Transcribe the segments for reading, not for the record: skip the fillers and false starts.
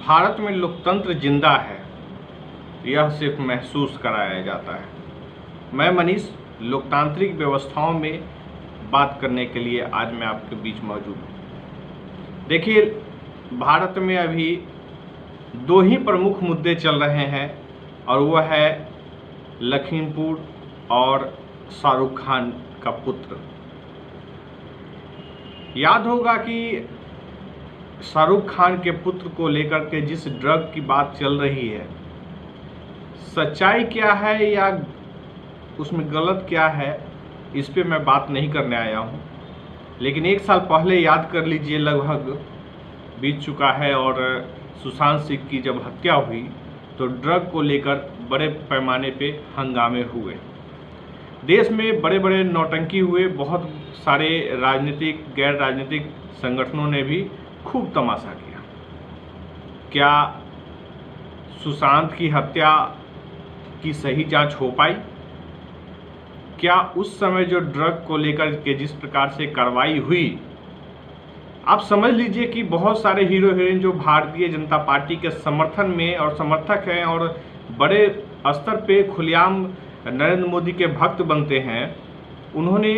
भारत में लोकतंत्र जिंदा है, यह सिर्फ महसूस कराया जाता है। मैं मनीष लोकतांत्रिक व्यवस्थाओं में बात करने के लिए आज मैं आपके बीच मौजूद हूँ। देखिए, भारत में अभी दो ही प्रमुख मुद्दे चल रहे हैं और वह है लखीमपुर और शाहरुख खान का पुत्र। याद होगा कि शाहरुख खान के पुत्र को लेकर के जिस ड्रग की बात चल रही है, सच्चाई क्या है या उसमें गलत क्या है, इस पे मैं बात नहीं करने आया हूँ। लेकिन एक साल पहले याद कर लीजिए, लगभग बीत चुका है, और सुशांत सिंह की जब हत्या हुई तो ड्रग को लेकर बड़े पैमाने पे हंगामे हुए। देश में बड़े बड़े नौटंकी हुए, बहुत सारे राजनीतिक गैर राजनीतिक संगठनों ने भी खूब तमाशा किया। क्या सुशांत की हत्या की सही जांच हो पाई? क्या उस समय जो ड्रग को लेकर के जिस प्रकार से कार्रवाई हुई, आप समझ लीजिए कि बहुत सारे हीरो हीरोइन जो भारतीय जनता पार्टी के समर्थन में और समर्थक हैं और बड़े स्तर पे खुलेआम नरेंद्र मोदी के भक्त बनते हैं, उन्होंने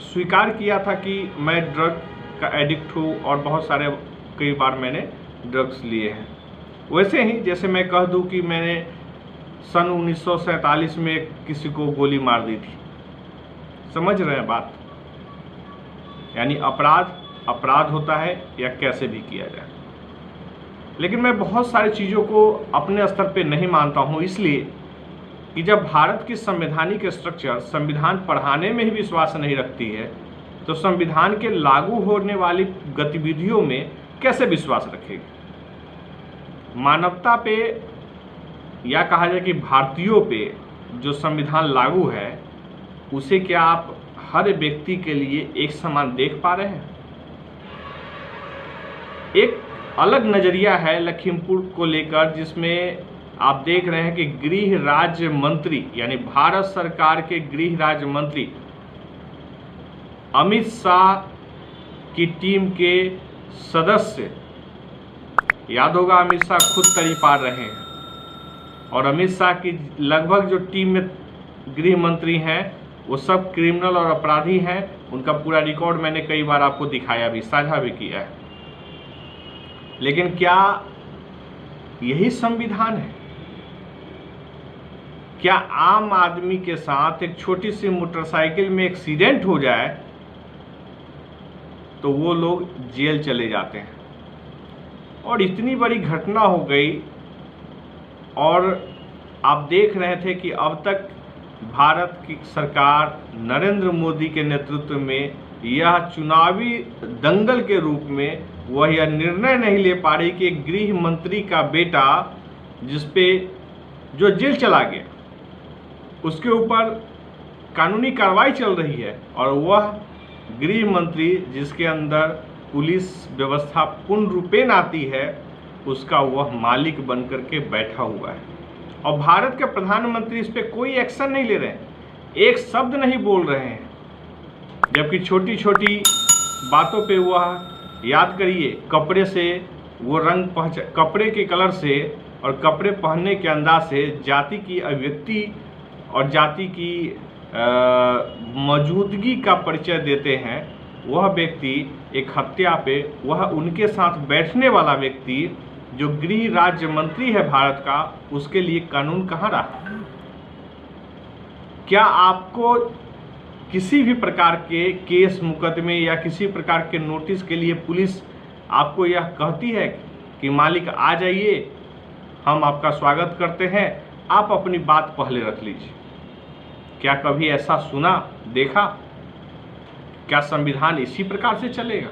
स्वीकार किया था कि मैं ड्रग का एडिक्ट हूँ और बहुत सारे कई बार मैंने ड्रग्स लिए हैं। वैसे ही जैसे मैं कह दूं कि मैंने सन 1947 में किसी को गोली मार दी थी। समझ रहे हैं बात? यानी अपराध होता है या कैसे भी किया जाए। लेकिन मैं बहुत सारी चीज़ों को अपने स्तर पे नहीं मानता हूँ, इसलिए कि जब भारत की संवैधानिक स्ट्रक्चर संविधान पढ़ाने में ही विश्वास नहीं रखती है, तो संविधान के लागू होने वाली गतिविधियों में कैसे विश्वास रखेगी? मानवता पे या कहा जाए कि भारतीयों पे जो संविधान लागू है, उसे क्या आप हर व्यक्ति के लिए एक समान देख पा रहे हैं? एक अलग नजरिया है लखीमपुर को लेकर, जिसमें आप देख रहे हैं कि गृह राज्य मंत्री यानी भारत सरकार के गृह राज्य मंत्री अमित शाह की टीम के सदस्य, याद होगा अमित शाह खुद तरी पार रहे हैं, और अमित शाह की लगभग जो टीम में गृह मंत्री हैं वो सब क्रिमिनल और अपराधी हैं। उनका पूरा रिकॉर्ड मैंने कई बार आपको दिखाया भी, साझा भी किया है। लेकिन क्या यही संविधान है? क्या आम आदमी के साथ एक छोटी सी मोटरसाइकिल में एक्सीडेंट हो जाए तो वो लोग जेल चले जाते हैं? और इतनी बड़ी घटना हो गई, और आप देख रहे थे कि अब तक भारत की सरकार नरेंद्र मोदी के नेतृत्व में यह चुनावी दंगल के रूप में वह यह निर्णय नहीं ले पा रही कि गृह मंत्री का बेटा जिसपे जो जेल चला गया, उसके ऊपर कानूनी कार्रवाई चल रही है, और वह गृह मंत्री जिसके अंदर पुलिस व्यवस्था पूर्ण रूपेण आती है, उसका वह मालिक बनकर के बैठा हुआ है। और भारत के प्रधानमंत्री इस पे कोई एक्शन नहीं ले रहे हैं, एक शब्द नहीं बोल रहे हैं। जबकि छोटी छोटी बातों पे वह, याद करिए, कपड़े से वो रंग कपड़े के कलर से और कपड़े पहनने के अंदाज से जाति की अभिव्यक्ति और जाति की मौजूदगी का परिचय देते हैं। वह व्यक्ति एक हत्या पे, वह उनके साथ बैठने वाला व्यक्ति जो गृह राज्य मंत्री है भारत का, उसके लिए कानून कहाँ रहा? क्या आपको किसी भी प्रकार के केस मुकदमे या किसी प्रकार के नोटिस के लिए पुलिस आपको यह कहती है कि मालिक आ जाइए, हम आपका स्वागत करते हैं, आप अपनी बात पहले रख लीजिए? क्या कभी ऐसा सुना, देखा? क्या संविधान इसी प्रकार से चलेगा?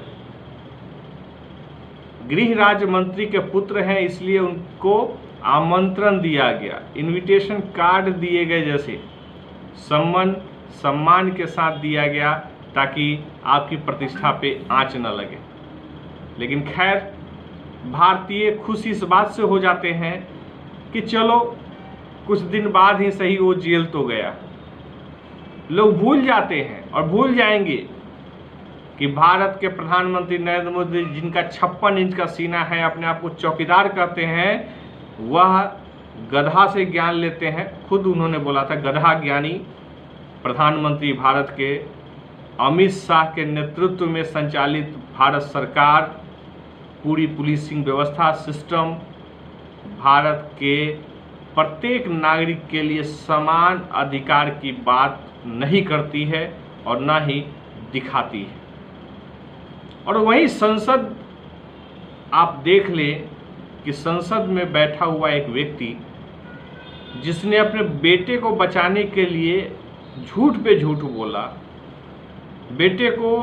गृह राज्य मंत्री के पुत्र हैं, इसलिए उनको आमंत्रण दिया गया, इनविटेशन कार्ड दिए गए, जैसे सम्मान के साथ दिया गया, ताकि आपकी प्रतिष्ठा पे आंच न लगे। लेकिन खैर, भारतीय खुश इस बात से हो जाते हैं कि चलो कुछ दिन बाद ही सही वो जेल तो गया। लोग भूल जाते हैं और भूल जाएंगे कि भारत के प्रधानमंत्री नरेंद्र मोदी, जिनका 56 इंच का सीना है, अपने आप को चौकीदार कहते हैं, वह गधा से ज्ञान लेते हैं। खुद उन्होंने बोला था, गधा ज्ञानी प्रधानमंत्री भारत के अमित शाह के नेतृत्व में संचालित भारत सरकार, पूरी पुलिसिंग व्यवस्था सिस्टम भारत के प्रत्येक नागरिक के लिए समान अधिकार की बात नहीं करती है और न ही दिखाती है। और वहीं संसद, आप देख लें कि संसद में बैठा हुआ एक व्यक्ति जिसने अपने बेटे को बचाने के लिए झूठ पे झूठ बोला, बेटे को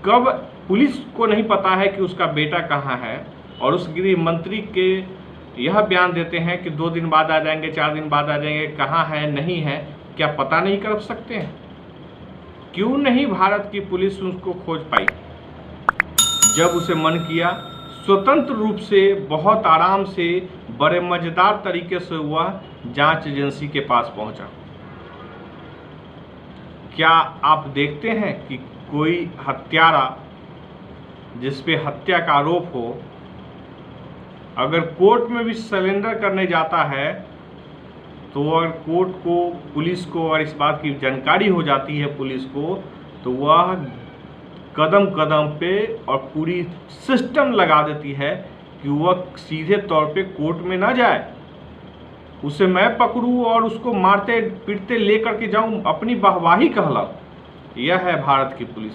कब, पुलिस को नहीं पता है कि उसका बेटा कहाँ है, और उस गृह मंत्री के यह बयान देते हैं कि 2 दिन बाद आ जाएंगे, 4 दिन बाद आ जाएंगे, कहाँ है नहीं है, क्या पता नहीं कर सकते हैं? क्यों नहीं भारत की पुलिस उसको खोज पाई? जब उसे मन किया, स्वतंत्र रूप से, बहुत आराम से, बड़े मजेदार तरीके से वह जांच एजेंसी के पास पहुंचा। क्या आप देखते हैं कि कोई हत्यारा जिस पे हत्या का आरोप हो, अगर कोर्ट में भी सरेंडर करने जाता है तो अगर कोर्ट को, पुलिस को अगर इस बात की जानकारी हो जाती है पुलिस को, तो वह कदम कदम पे और पूरी सिस्टम लगा देती है कि वह सीधे तौर पे कोर्ट में ना जाए, उसे मैं पकड़ूं और उसको मारते पीटते लेकर के जाऊं, अपनी वाहवाही कहलाऊं। यह है भारत की पुलिस।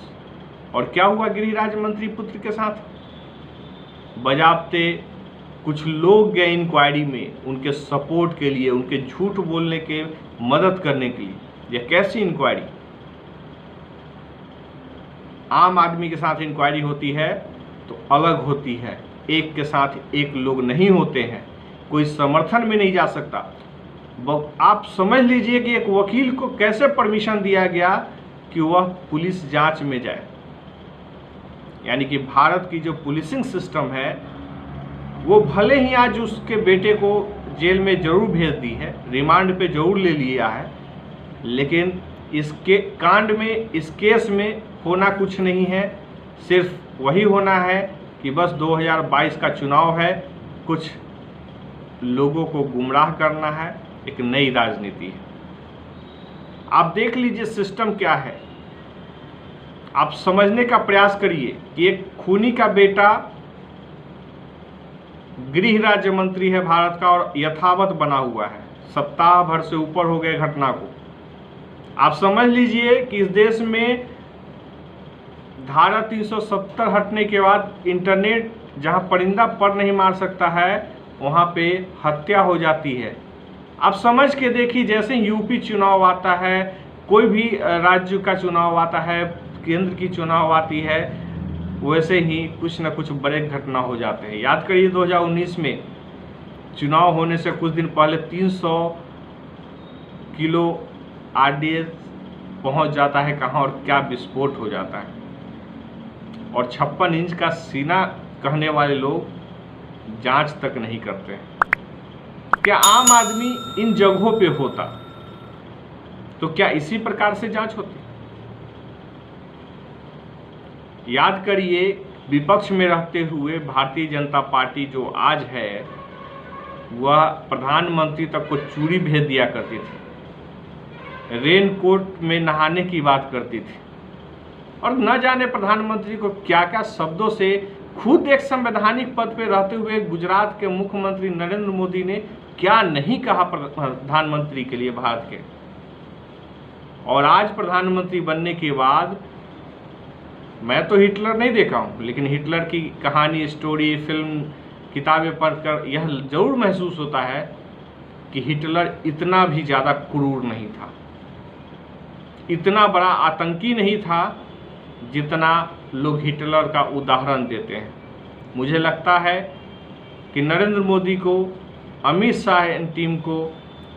और क्या हुआ गृह राज्य मंत्री पुत्र के साथ? बजाबते कुछ लोग गए इंक्वायरी में उनके सपोर्ट के लिए, उनके झूठ बोलने के मदद करने के लिए। यह कैसी इंक्वायरी? आम आदमी के साथ इंक्वायरी होती है तो अलग होती है, एक के साथ एक लोग नहीं होते हैं, कोई समर्थन में नहीं जा सकता। आप समझ लीजिए कि एक वकील को कैसे परमिशन दिया गया कि वह पुलिस जांच में जाए। यानी कि भारत की जो पुलिसिंग सिस्टम है वो भले ही आज उसके बेटे को जेल में जरूर भेज दी है, रिमांड पे जरूर ले लिया है, लेकिन इसके कांड में, इस केस में होना कुछ नहीं है। सिर्फ वही होना है कि बस 2022 का चुनाव है, कुछ लोगों को गुमराह करना है, एक नई राजनीति है। आप देख लीजिए सिस्टम क्या है, आप समझने का प्रयास करिए कि एक खूनी का बेटा गृह राज्य मंत्री है भारत का और यथावत बना हुआ है, सप्ताह भर से ऊपर हो गए घटना को। आप समझ लीजिए कि इस देश में धारा 370 हटने के बाद इंटरनेट, जहां परिंदा पर नहीं मार सकता है, वहां पे हत्या हो जाती है। आप समझ के देखिए, जैसे यूपी चुनाव आता है, कोई भी राज्य का चुनाव आता है, केंद्र की चुनाव आती है, वैसे ही कुछ न कुछ बड़े घटना हो जाते हैं। याद करिए 2019 में चुनाव होने से कुछ दिन पहले 300 किलो आरडीएक्स पहुंच जाता है कहां, और क्या विस्फोट हो जाता है। और 56 इंच का सीना कहने वाले लोग जांच तक नहीं करते हैं। क्या आम आदमी इन जगहों पे होता तो क्या इसी प्रकार से जांच होती? याद करिए, विपक्ष में रहते हुए भारतीय जनता पार्टी जो आज है, वह प्रधानमंत्री तक को चूड़ी भेज दिया करती थी, रेनकोट में नहाने की बात करती थी, और न जाने प्रधानमंत्री को क्या क्या शब्दों से, खुद एक संवैधानिक पद पर रहते हुए गुजरात के मुख्यमंत्री नरेंद्र मोदी ने क्या नहीं कहा प्रधानमंत्री के लिए भारत के। और आज प्रधानमंत्री बनने के बाद, मैं तो हिटलर नहीं देखा हूं, लेकिन हिटलर की कहानी, स्टोरी, फिल्म, किताबें पढ़कर यह जरूर महसूस होता है कि हिटलर इतना भी ज़्यादा क्रूर नहीं था, इतना बड़ा आतंकी नहीं था जितना लोग हिटलर का उदाहरण देते हैं। मुझे लगता है कि नरेंद्र मोदी को, अमित शाह एंड टीम को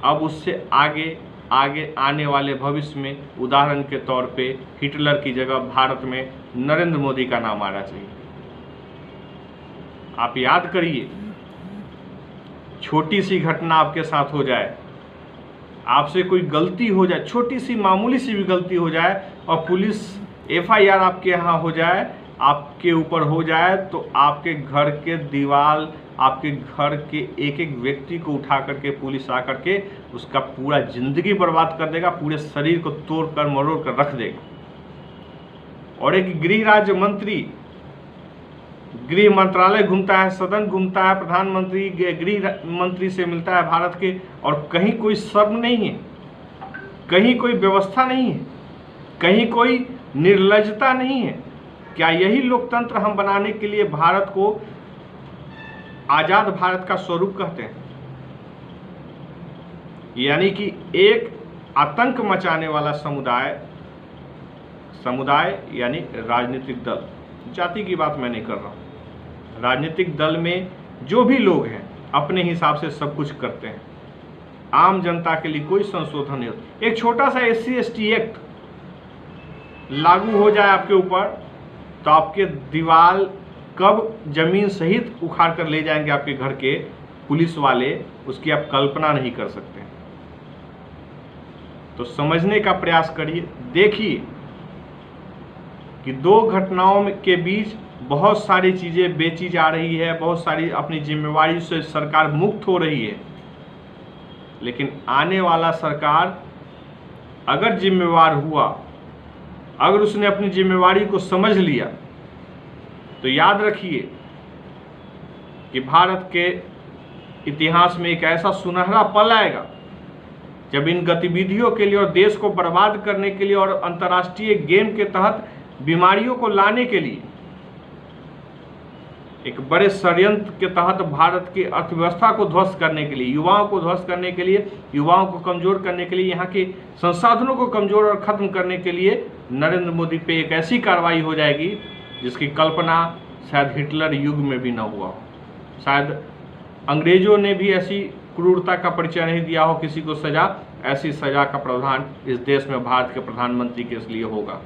अब उससे आगे आने वाले भविष्य में उदाहरण के तौर पे हिटलर की जगह भारत में नरेंद्र मोदी का नाम आना चाहिए। आप याद करिए, छोटी सी घटना आपके साथ हो जाए, आपसे कोई गलती हो जाए, छोटी सी मामूली सी भी गलती हो जाए, और पुलिस FIR आपके यहाँ हो जाए, आपके ऊपर हो जाए, तो आपके घर के दीवार, आपके घर के एक एक व्यक्ति को उठा करके पुलिस आकर के उसका पूरा जिंदगी बर्बाद कर देगा, पूरे शरीर को तोड़ कर मरोड़ कर रख देगा। और एक गृह राज्य मंत्री गृह मंत्रालय घूमता है, सदन घूमता है, प्रधानमंत्री गृह मंत्री से मिलता है भारत के, और कहीं कोई शर्म नहीं है, कहीं कोई व्यवस्था नहीं है, कहीं कोई निर्लजता नहीं है। क्या यही लोकतंत्र हम बनाने के लिए भारत को आजाद भारत का स्वरूप कहते हैं? यानी कि एक आतंक मचाने वाला समुदाय यानी राजनीतिक दल, जाति की बात मैं नहीं कर रहा हूं। राजनीतिक दल में जो भी लोग हैं अपने हिसाब से सब कुछ करते हैं, आम जनता के लिए कोई संशोधन नहीं होता। एक छोटा सा SC/ST एक्ट लागू हो जाए आपके ऊपर, तो आपके दीवार कब जमीन सहित उखाड़ कर ले जाएंगे आपके घर के पुलिस वाले, उसकी आप कल्पना नहीं कर सकते। तो समझने का प्रयास करिए, देखिए कि दो घटनाओं के बीच बहुत सारी चीजें बेची जा रही है, बहुत सारी अपनी जिम्मेवारी से सरकार मुक्त हो रही है। लेकिन आने वाला सरकार अगर जिम्मेवार हुआ, अगर उसने अपनी जिम्मेवारी को समझ लिया, तो याद रखिए कि भारत के इतिहास में एक ऐसा सुनहरा पल आएगा जब इन गतिविधियों के लिए और देश को बर्बाद करने के लिए और अंतर्राष्ट्रीय गेम के तहत बीमारियों को लाने के लिए एक बड़े षड्यंत्र के तहत भारत की अर्थव्यवस्था को ध्वस्त करने के लिए, युवाओं को ध्वस्त करने के लिए, युवाओं को कमजोर करने के लिए, यहाँ के संसाधनों को कमजोर और खत्म करने के लिए नरेंद्र मोदी पे एक ऐसी कार्रवाई हो जाएगी जिसकी कल्पना शायद हिटलर युग में भी न हुआ हो, शायद अंग्रेजों ने भी ऐसी क्रूरता का परिचय नहीं दिया हो किसी को सजा। ऐसी सजा का प्रावधान इस देश में भारत के प्रधानमंत्री के इसलिए होगा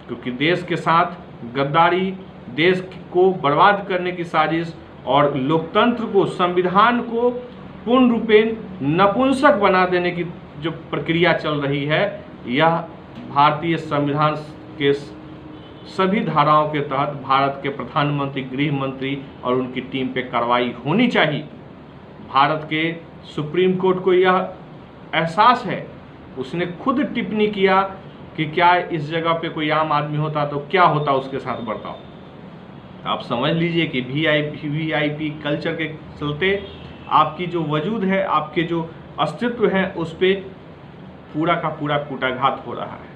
क्योंकि देश के साथ गद्दारी, देश को बर्बाद करने की साजिश और लोकतंत्र को, संविधान को पूर्ण रूपेण नपुंसक बना देने की जो प्रक्रिया चल रही है, यह भारतीय संविधान के सभी धाराओं के तहत भारत के प्रधानमंत्री, गृह मंत्री और उनकी टीम पे कार्रवाई होनी चाहिए। भारत के सुप्रीम कोर्ट को यह एहसास है, उसने खुद टिप्पणी किया कि क्या इस जगह पे कोई आम आदमी होता तो क्या होता उसके साथ बर्ताव। आप समझ लीजिए कि VIP कल्चर के चलते आपकी जो वजूद है, आपके जो अस्तित्व है, उस पर पूरा का पूरा कूटाघात हो रहा है।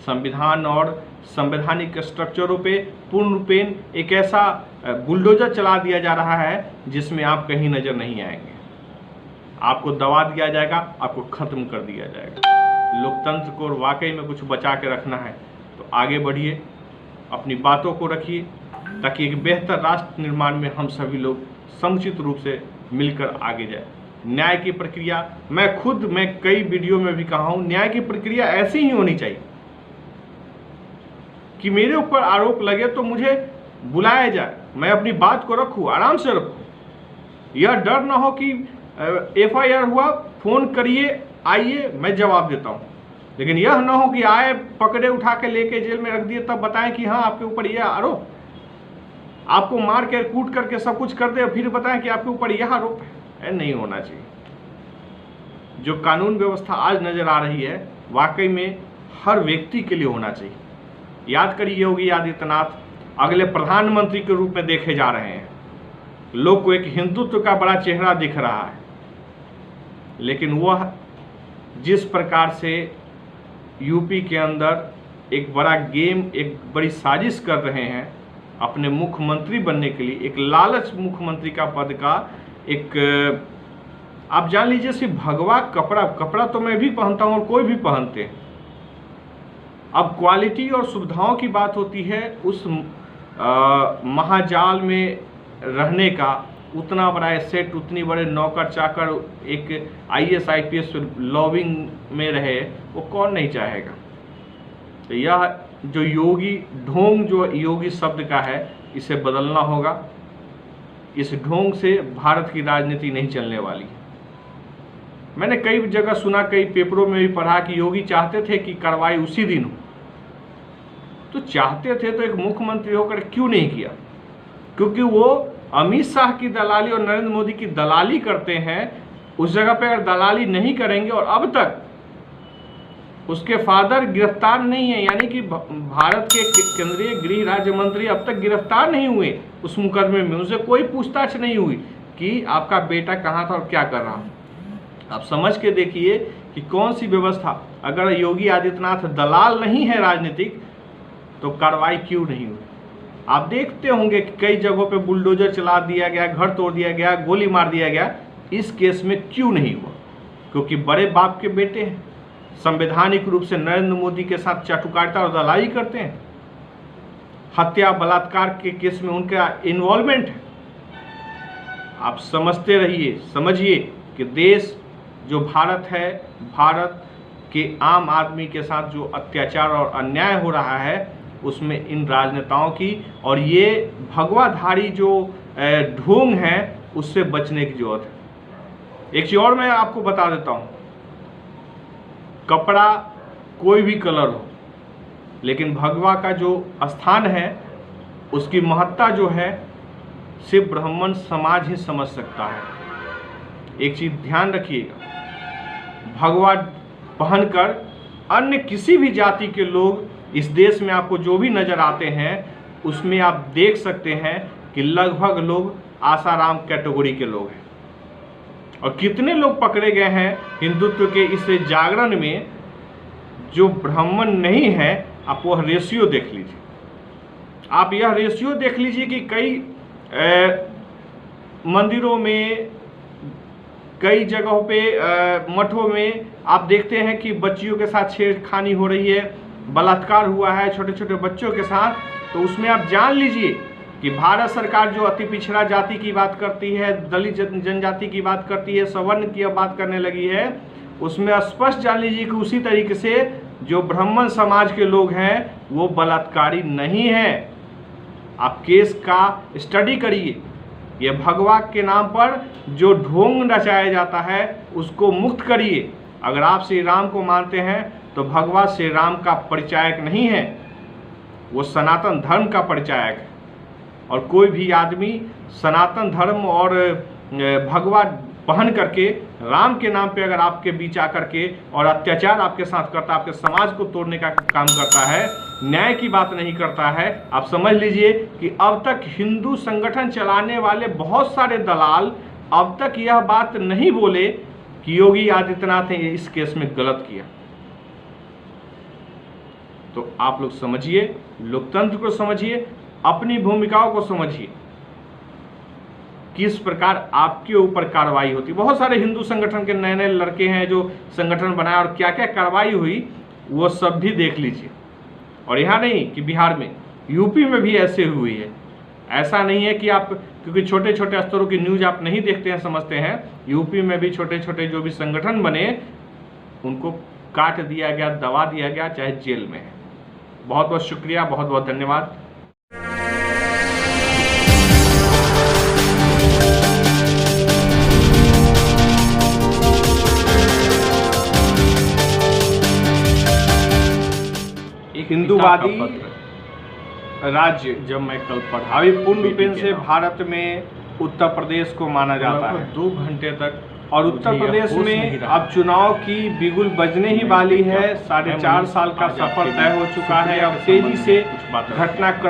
संविधान और संवैधानिक स्ट्रक्चरों पे पूर्ण रूपेण एक ऐसा बुलडोजर चला दिया जा रहा है जिसमें आप कहीं नजर नहीं आएंगे। आपको दबा दिया जाएगा, आपको खत्म कर दिया जाएगा। लोकतंत्र को वाकई में कुछ बचा के रखना है तो आगे बढ़िए, अपनी बातों को रखिए ताकि एक बेहतर राष्ट्र निर्माण में हम सभी लोग समुचित रूप से मिलकर आगे जाए। न्याय की प्रक्रिया, मैं कई वीडियो में भी कहा हूँ, न्याय की प्रक्रिया ऐसी ही होनी चाहिए कि मेरे ऊपर आरोप लगे तो मुझे बुलाया जाए, मैं अपनी बात को रखूं, आराम से रखूं। यह डर ना हो कि FIR हुआ, फोन करिए, आइए, मैं जवाब देता हूं। लेकिन यह ना हो कि आए, पकड़े, उठा के लेके जेल में रख दिए, तब बताएं कि हाँ आपके ऊपर यह आरोप, आपको मार के कूट करके सब कुछ कर दे, फिर बताएं कि आपके ऊपर यह आरोप है। नहीं होना चाहिए। जो कानून व्यवस्था आज नजर आ रही है, वाकई में हर व्यक्ति के लिए होना चाहिए। याद करिए, योगी आदित्यनाथ अगले प्रधानमंत्री के रूप में देखे जा रहे हैं। लोग को एक हिंदुत्व का बड़ा चेहरा दिख रहा है, लेकिन वह जिस प्रकार से यूपी के अंदर एक बड़ा गेम, एक बड़ी साजिश कर रहे हैं अपने मुख्यमंत्री बनने के लिए, एक लालच मुख्यमंत्री का पद का, एक आप जान लीजिए सिर्फ भगवा कपड़ा तो मैं भी पहनता हूँ और कोई भी पहनते हैं। अब क्वालिटी और सुविधाओं की बात होती है, उस महाजाल में रहने का, उतना बड़ा एसेट, उतनी बड़े नौकर चाकर, एक IAS IPS लॉबिंग में रहे, वो कौन नहीं चाहेगा। तो यह जो योगी ढोंग, जो योगी शब्द का है, इसे बदलना होगा। इस ढोंग से भारत की राजनीति नहीं चलने वाली। मैंने कई जगह सुना, कई पेपरों में भी पढ़ा कि योगी चाहते थे कि कार्रवाई उसी दिन हो, तो चाहते थे तो एक मुख्यमंत्री होकर क्यों नहीं किया? क्योंकि वो अमित शाह की दलाली और नरेंद्र मोदी की दलाली करते हैं। उस जगह पे अगर दलाली नहीं करेंगे, और अब तक उसके फादर गिरफ्तार नहीं है, यानी कि भारत के केंद्रीय गृह राज्य मंत्री अब तक गिरफ्तार नहीं हुए उस मुकदमे में, उनसे कोई पूछताछ नहीं हुई कि आपका बेटा कहाँ था और क्या कर रहा। आप समझ के देखिए कि कौन सी व्यवस्था। अगर योगी आदित्यनाथ दलाल नहीं है राजनीतिक, तो कार्रवाई क्यों नहीं हुई? आप देखते होंगे कि कई जगहों पे बुलडोजर चला दिया गया, घर तोड़ दिया गया, गोली मार दिया गया। इस केस में क्यों नहीं हुआ? क्योंकि बड़े बाप के बेटे हैं, संवैधानिक रूप से नरेंद्र मोदी के साथ चाटुकारिता और दलाली करते हैं। हत्या बलात्कार के केस में उनका इन्वॉल्वमेंट है। आप समझते रहिए, समझिए कि देश जो भारत है, भारत के आम आदमी के साथ जो अत्याचार और अन्याय हो रहा है, उसमें इन राजनेताओं की और ये भगवाधारी जो ढोंग है, उससे बचने की जरूरत है। एक चीज और मैं आपको बता देता हूं, कपड़ा कोई भी कलर हो, लेकिन भगवा का जो स्थान है, उसकी महत्ता जो है, सिर्फ ब्राह्मण समाज ही समझ सकता है। एक चीज ध्यान रखिएगा, भगवा पहनकर अन्य किसी भी जाति के लोग इस देश में आपको जो भी नजर आते हैं, उसमें आप देख सकते हैं कि लगभग लोग आसाराम कैटेगरी के लोग हैं। और कितने लोग पकड़े गए हैं हिंदुत्व के इस जागरण में जो ब्राह्मण नहीं है। आप वह रेशियो देख लीजिए, आप यह रेशियो देख लीजिए कि कई मंदिरों में, कई जगहों पे, मठों में आप देखते हैं कि बच्चियों के साथ छेड़खानी हो रही है, बलात्कार हुआ है छोटे छोटे बच्चों के साथ। तो उसमें आप जान लीजिए कि भारत सरकार जो अति पिछड़ा जाति की बात करती है, दलित जनजाति की बात करती है, सवर्ण की बात करने लगी है, उसमें स्पष्ट जान लीजिए कि उसी तरीके से जो ब्राह्मण समाज के लोग हैं वो बलात्कारी नहीं है। आप केस का स्टडी करिए। ये भगवा के नाम पर जो ढोंग रचाया जाता है, उसको मुक्त करिए। अगर आप श्री राम को मानते हैं तो भगवा श्री राम का परिचायक नहीं है, वो सनातन धर्म का परिचायक है। और कोई भी आदमी सनातन धर्म और भगवा पहन करके राम के नाम पे अगर आपके बीच आकर के और अत्याचार आपके साथ करता, आपके समाज को तोड़ने का काम करता है, न्याय की बात नहीं करता है, आप समझ लीजिए कि अब तक हिंदू संगठन चलाने वाले बहुत सारे दलाल अब तक यह बात नहीं बोले कि योगी आदित्यनाथ ने इस केस में गलत किया। तो आप लोग समझिए, लोकतंत्र को समझिए, अपनी भूमिकाओं को समझिए, किस प्रकार आपके ऊपर कार्रवाई होती। बहुत सारे हिंदू संगठन के नए नए लड़के हैं जो संगठन बनाया, और क्या क्या कार्रवाई हुई वो सब भी देख लीजिए। और यहाँ नहीं कि बिहार में, यूपी में भी ऐसे हुई है। ऐसा नहीं है कि आप, क्योंकि छोटे छोटे स्तरों की न्यूज आप नहीं देखते हैं, समझते हैं, यूपी में भी छोटे छोटे जो भी संगठन बने उनको काट दिया गया, दबा दिया गया, चाहे जेल में है। बहुत बहुत शुक्रिया, बहुत बहुत धन्यवाद। हिंदूवादी राज्य जब मैं कल पढ़ा, अभी पूर्ण रूपेण से भारत में उत्तर प्रदेश को माना जाता है 2 घंटे तक। और उत्तर प्रदेश में अब चुनाव की बिगुल बजने ही वाली है। 4.5 साल का सफर तय हो चुका है। अब तेजी से घटनाक्रम